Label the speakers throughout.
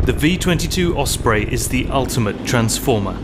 Speaker 1: The V-22 Osprey is the ultimate transformer,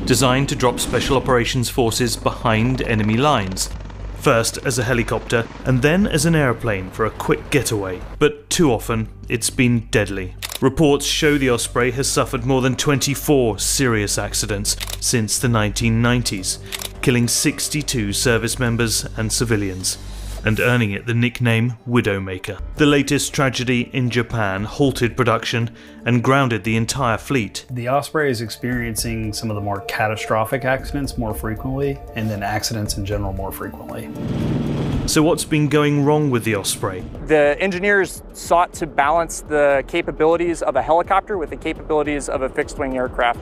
Speaker 1: designed to drop Special Operations Forces behind enemy lines, first as a helicopter and then as an airplane for a quick getaway. But too often, it's been deadly. Reports show the Osprey has suffered more than 24 serious accidents since the 1990s, killing 62 service members and civilians, and earning it the nickname Widowmaker. The latest tragedy in Japan halted production and grounded the entire fleet.
Speaker 2: The Osprey is experiencing some of the more catastrophic accidents more frequently, and then accidents in general more frequently.
Speaker 1: So what's been going wrong with the Osprey?
Speaker 3: The engineers sought to balance the capabilities of a helicopter with the capabilities of a fixed-wing aircraft.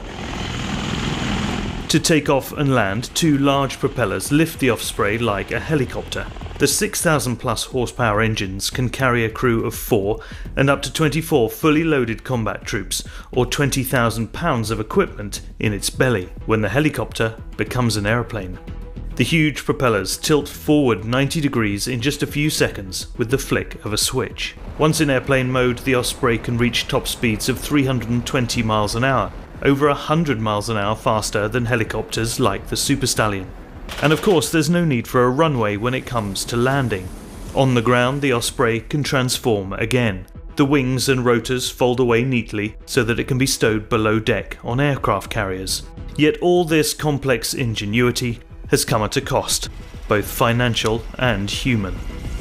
Speaker 1: To take off and land, two large propellers lift the Osprey like a helicopter. The 6,000 plus horsepower engines can carry a crew of 4 and up to 24 fully loaded combat troops, or 20,000 pounds of equipment in its belly, when the helicopter becomes an aeroplane. The huge propellers tilt forward 90 degrees in just a few seconds with the flick of a switch. Once in airplane mode, the Osprey can reach top speeds of 320 miles an hour, over 100 miles an hour faster than helicopters like the Super Stallion. And of course, there's no need for a runway when it comes to landing. On the ground, the Osprey can transform again. The wings and rotors fold away neatly so that it can be stowed below deck on aircraft carriers. Yet all this complex ingenuity has come at a cost, both financial and human.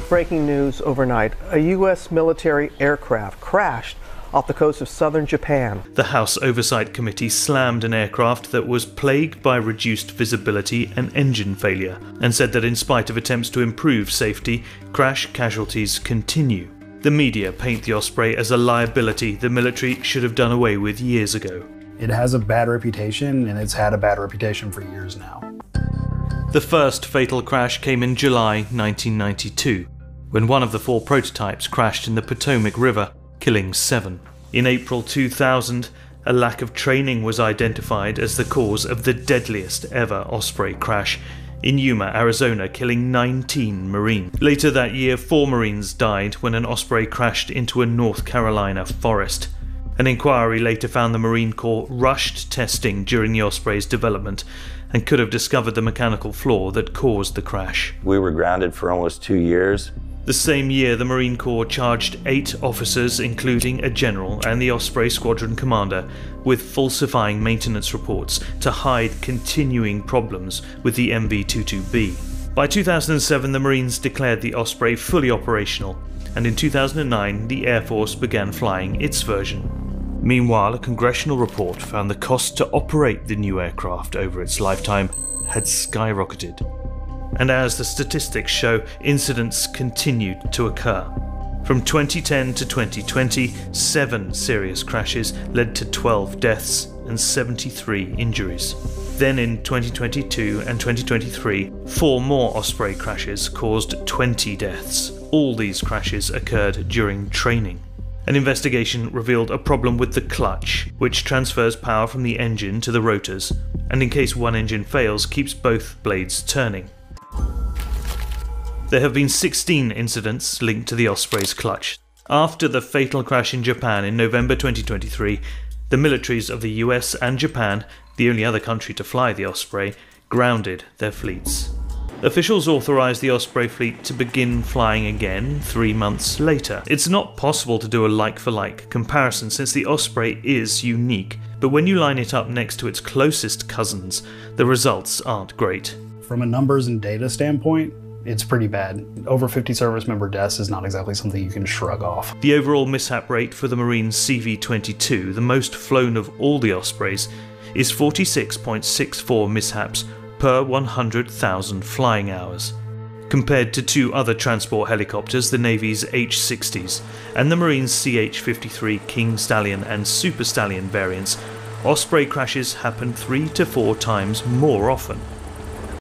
Speaker 4: Breaking news overnight, a U.S. military aircraft crashed off the coast of southern Japan.
Speaker 1: The House Oversight Committee slammed an aircraft that was plagued by reduced visibility and engine failure, and said that in spite of attempts to improve safety, crash casualties continue. The media paint the Osprey as a liability the military should have done away with years ago.
Speaker 2: It has a bad reputation, and it's had a bad reputation for years now.
Speaker 1: The first fatal crash came in July 1992, when one of the 4 prototypes crashed in the Potomac River, killing 7. In April 2000, a lack of training was identified as the cause of the deadliest ever Osprey crash in Yuma, Arizona, killing 19 Marines. Later that year, 4 Marines died when an Osprey crashed into a North Carolina forest. An inquiry later found the Marine Corps rushed testing during the Osprey's development and could have discovered the mechanical flaw that caused the crash.
Speaker 5: We were grounded for almost 2 years.
Speaker 1: The same year, the Marine Corps charged 8 officers, including a general and the Osprey squadron commander, with falsifying maintenance reports to hide continuing problems with the MV-22B. By 2007, the Marines declared the Osprey fully operational, and in 2009, the Air Force began flying its version. Meanwhile, a congressional report found the cost to operate the new aircraft over its lifetime had skyrocketed. And as the statistics show, incidents continued to occur. From 2010 to 2020, 7 serious crashes led to 12 deaths and 73 injuries. Then in 2022 and 2023, 4 more Osprey crashes caused 20 deaths. All these crashes occurred during training. An investigation revealed a problem with the clutch, which transfers power from the engine to the rotors, and in case one engine fails, keeps both blades turning. There have been 16 incidents linked to the Osprey's clutch. After the fatal crash in Japan in November 2023, the militaries of the US and Japan, the only other country to fly the Osprey, grounded their fleets. Officials authorized the Osprey fleet to begin flying again 3 months later. It's not possible to do a like-for-like comparison since the Osprey is unique, but when you line it up next to its closest cousins, the results aren't great.
Speaker 2: From a numbers and data standpoint, it's pretty bad. Over 50 service member deaths is not exactly something you can shrug off.
Speaker 1: The overall mishap rate for the Marine's CV-22, the most flown of all the Ospreys, is 46.64 mishaps per 100,000 flying hours. Compared to 2 other transport helicopters, the Navy's H-60s and the Marine's CH-53 King Stallion and Super Stallion variants, Osprey crashes happen 3 to 4 times more often.